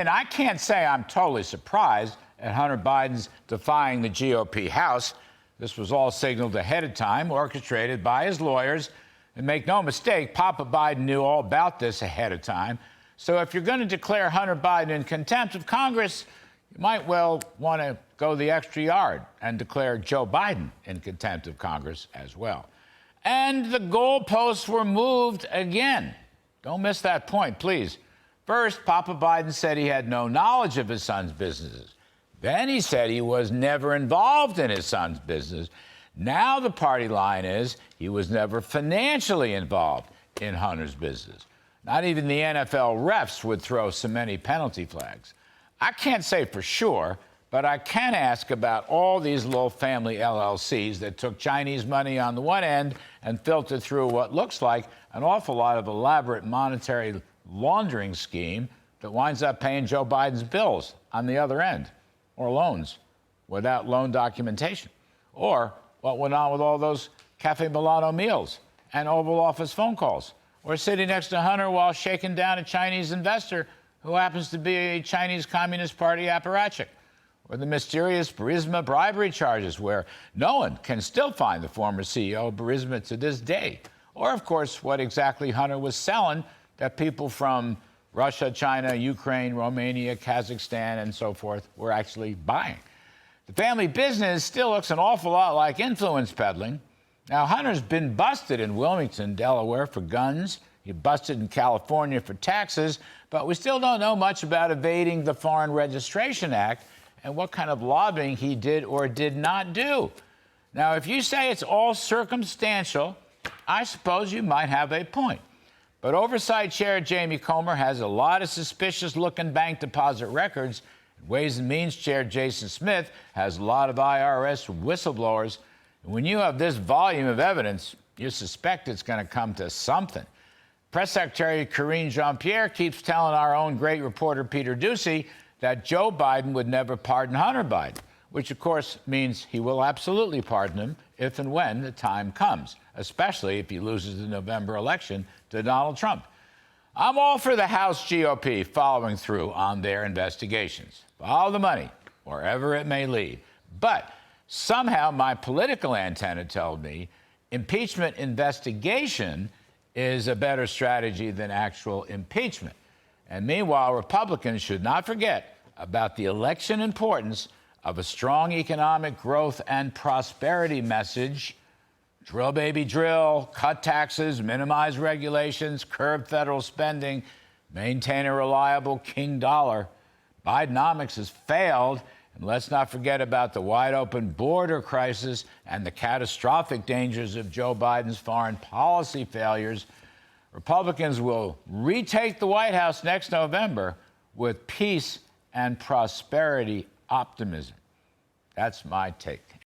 And I can't say I'm totally surprised at Hunter Biden's defying the GOP House. This was all signaled ahead of time, orchestrated by his lawyers. And make no mistake, Papa Biden knew all about this ahead of time. So if you're going to declare Hunter Biden in contempt of Congress, you might well want to go the extra yard and declare Joe Biden in contempt of Congress as well. And the goalposts were moved again. Don't miss that point, please. First, Papa Biden said he had no knowledge of his son's businesses. Then he said he was never involved in his son's business. Now the party line is he was never financially involved in Hunter's business. Not even the NFL refs would throw so many penalty flags. I can't say for sure, but I can ask about all these little family LLCs that took Chinese money on the one end and filtered through what looks like an awful lot of elaborate monetary laundering scheme that winds up paying Joe Biden's bills on the other end, or loans without loan documentation, or what went on with all those Cafe Milano meals and Oval Office phone calls, or sitting next to Hunter while shaking down a Chinese investor who happens to be a Chinese Communist Party apparatchik, or the mysterious Burisma bribery charges where no one can still find the former CEO of Burisma to this day, or, of course, what exactly Hunter was selling that people from Russia, China, Ukraine, Romania, Kazakhstan, and so forth were actually buying. The family business still looks an awful lot like influence peddling. Now, Hunter's been busted in Wilmington, Delaware for guns. He busted in California for taxes, but we still don't know much about evading the Foreign Registration Act and what kind of lobbying he did or did not do. Now, if you say it's all circumstantial, I suppose you might have a point. But Oversight Chair Jamie Comer has a lot of suspicious-looking bank deposit records. Ways and Means Chair Jason Smith has a lot of IRS whistleblowers. And when you have this volume of evidence, you suspect it's going to come to something. Press Secretary Karine Jean-Pierre keeps telling our own great reporter Peter Doocy that Joe Biden would never pardon Hunter Biden, which, of course, means he will absolutely pardon him if and when the time comes, especially if he loses the November election to Donald Trump. I'm all for the House GOP following through on their investigations. Follow the money, wherever it may lead. But somehow my political antenna told me impeachment investigation is a better strategy than actual impeachment. And meanwhile, Republicans should not forget about the election importance of a strong economic growth and prosperity message. Drill, baby, drill, cut taxes, minimize regulations, curb federal spending, maintain a reliable king dollar. Bidenomics has failed, and let's not forget about the wide-open border crisis and the catastrophic dangers of Joe Biden's foreign policy failures. Republicans will retake the White House next November with peace and prosperity optimism. That's my take.